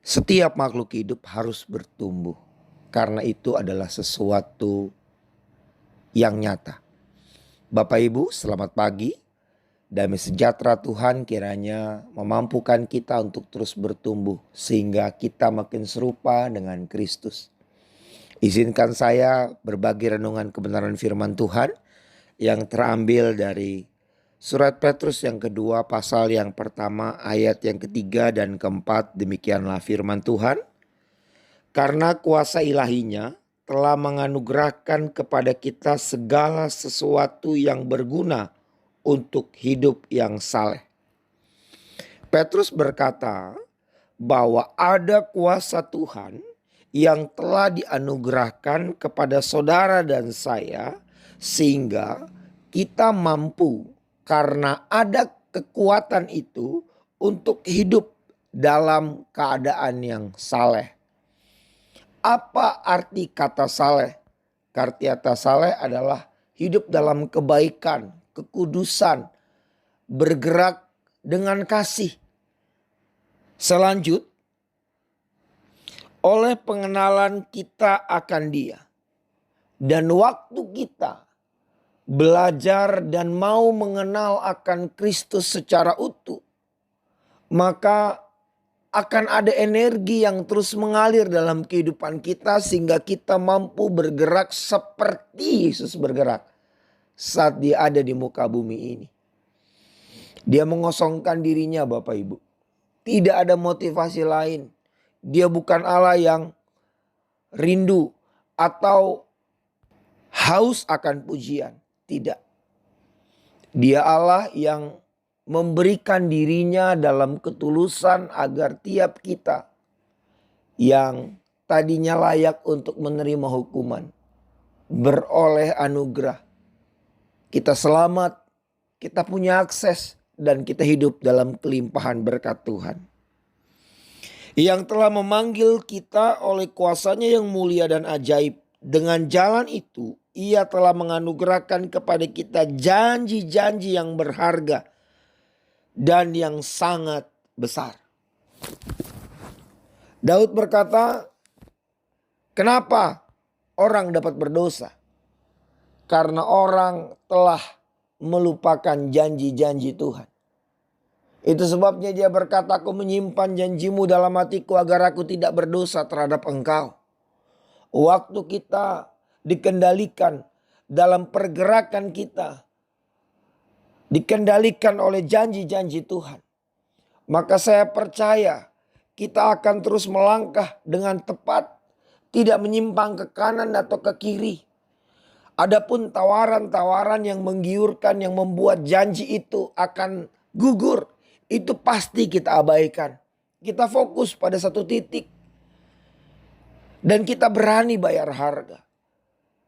Setiap makhluk hidup harus bertumbuh, karena itu adalah sesuatu yang nyata. Bapak Ibu, selamat pagi. Damai sejahtera Tuhan kiranya memampukan kita untuk terus bertumbuh sehingga kita makin serupa dengan Kristus. Izinkan saya berbagi renungan kebenaran firman Tuhan yang terambil dari Surat Petrus yang kedua pasal yang pertama ayat yang ketiga dan keempat. Demikianlah firman Tuhan. Karena kuasa ilahinya telah menganugerahkan kepada kita segala sesuatu yang berguna untuk hidup yang saleh. Petrus berkata bahwa ada kuasa Tuhan yang telah dianugerahkan kepada saudara dan saya sehingga kita mampu karena ada kekuatan itu untuk hidup dalam keadaan yang saleh. Apa arti kata saleh? Kata saleh adalah hidup dalam kebaikan, kekudusan, bergerak dengan kasih. Selanjut, oleh pengenalan kita akan Dia dan waktu kita belajar dan mau mengenal akan Kristus secara utuh, maka akan ada energi yang terus mengalir dalam kehidupan kita sehingga kita mampu bergerak seperti Yesus bergerak saat Dia ada di muka bumi ini. Dia mengosongkan dirinya, Bapak Ibu. Tidak ada motivasi lain. Dia bukan Allah yang rindu atau haus akan pujian. Tidak. Dia Allah yang memberikan dirinya dalam ketulusan agar tiap kita yang tadinya layak untuk menerima hukuman beroleh anugerah. Kita selamat, kita punya akses dan kita hidup dalam kelimpahan berkat Tuhan. Yang telah memanggil kita oleh kuasanya yang mulia dan ajaib. Dengan jalan itu Ia telah menganugerahkan kepada kita janji-janji yang berharga dan yang sangat besar. Daud berkata, kenapa orang dapat berdosa? Karena orang telah melupakan janji-janji Tuhan. Itu sebabnya dia berkata, aku menyimpan janjimu dalam hatiku agar aku tidak berdosa terhadap engkau. Waktu kita dikendalikan dalam pergerakan kita, dikendalikan oleh janji-janji Tuhan, maka saya percaya kita akan terus melangkah dengan tepat, tidak menyimpang ke kanan atau ke kiri. Adapun tawaran-tawaran yang menggiurkan, yang membuat janji itu akan gugur, itu pasti kita abaikan. Kita fokus pada satu titik dan kita berani bayar harga.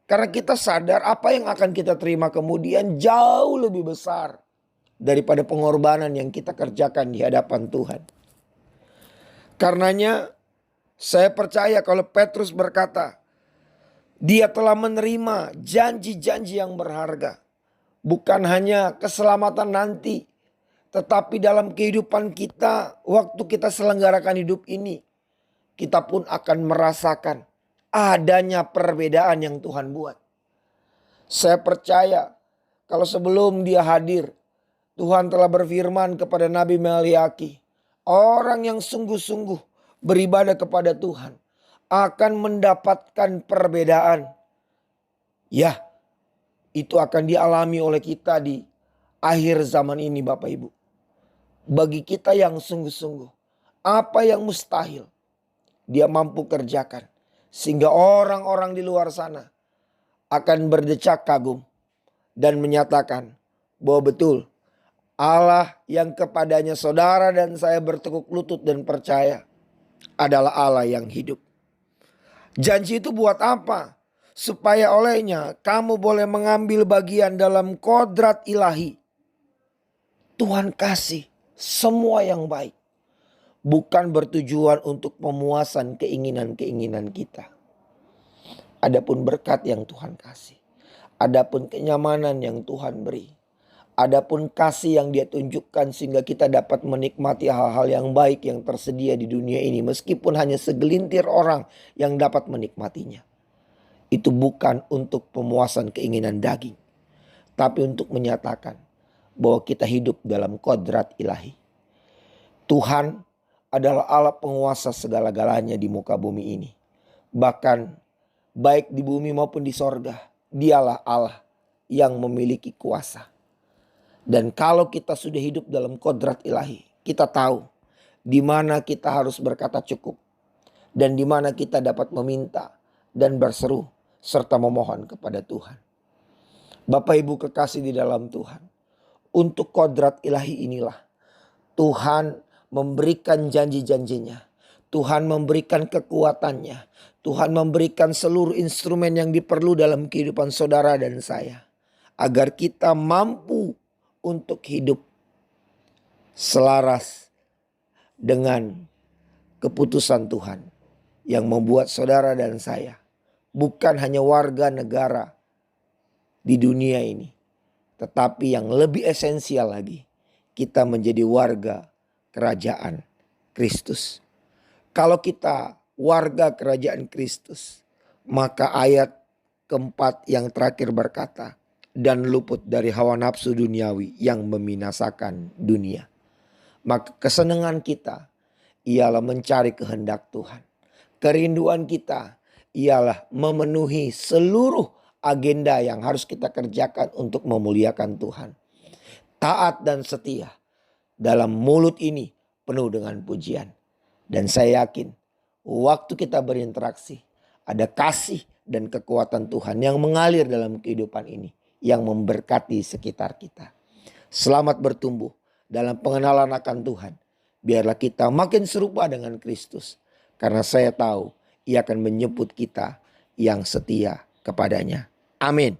Karena kita sadar apa yang akan kita terima kemudian jauh lebih besar daripada pengorbanan yang kita kerjakan di hadapan Tuhan. Karenanya saya percaya kalau Petrus berkata, dia telah menerima janji-janji yang berharga. Bukan hanya keselamatan nanti, tetapi dalam kehidupan kita, waktu kita selenggarakan hidup ini, kita pun akan merasakan adanya perbedaan yang Tuhan buat. Saya percaya kalau sebelum Dia hadir, Tuhan telah berfirman kepada Nabi Meliaki, orang yang sungguh-sungguh beribadah kepada Tuhan akan mendapatkan perbedaan. Ya, itu akan dialami oleh kita di akhir zaman ini, Bapak Ibu. Bagi kita yang sungguh-sungguh, apa yang mustahil Dia mampu kerjakan. Sehingga orang-orang di luar sana akan berdecak kagum dan menyatakan bahwa betul Allah yang kepadanya saudara dan saya bertekuk lutut dan percaya adalah Allah yang hidup. Janji itu buat apa? Supaya olehnya kamu boleh mengambil bagian dalam kodrat ilahi. Tuhan kasih semua yang baik. Bukan bertujuan untuk pemuasan keinginan-keinginan kita. Adapun berkat yang Tuhan kasih. Adapun kenyamanan yang Tuhan beri. Adapun kasih yang dia tunjukkan sehingga kita dapat menikmati hal-hal yang baik yang tersedia di dunia ini. Meskipun hanya segelintir orang yang dapat menikmatinya. Itu bukan untuk pemuasan keinginan daging. Tapi untuk menyatakan bahwa kita hidup dalam kodrat ilahi. Tuhan adalah Allah penguasa segala-galanya di muka bumi ini. Bahkan baik di bumi maupun di sorga. Dialah Allah yang memiliki kuasa. Dan kalau kita sudah hidup dalam kodrat ilahi, kita tahu di mana kita harus berkata cukup. Dan di mana kita dapat meminta dan berseru serta memohon kepada Tuhan. Bapak Ibu kekasih di dalam Tuhan. Untuk kodrat ilahi inilah Tuhan memberikan janji-janjinya. Tuhan memberikan kekuatannya. Tuhan memberikan seluruh instrumen yang diperlu dalam kehidupan saudara dan saya. Agar kita mampu untuk hidup selaras dengan keputusan Tuhan. Yang membuat saudara dan saya bukan hanya warga negara di dunia ini. Tetapi yang lebih esensial lagi, kita menjadi warga kerajaan Kristus. Kalau kita warga kerajaan Kristus, maka ayat keempat yang terakhir berkata, dan luput dari hawa nafsu duniawi yang membinasakan dunia. Maka kesenangan kita ialah mencari kehendak Tuhan. Kerinduan kita ialah memenuhi seluruh agenda yang harus kita kerjakan untuk memuliakan Tuhan. Taat dan setia dalam mulut ini penuh dengan pujian. Dan saya yakin waktu kita berinteraksi ada kasih dan kekuatan Tuhan yang mengalir dalam kehidupan ini. Yang memberkati sekitar kita. Selamat bertumbuh dalam pengenalan akan Tuhan. Biarlah kita makin serupa dengan Kristus. Karena saya tahu ia akan menyebut kita yang setia kepadanya. Amin.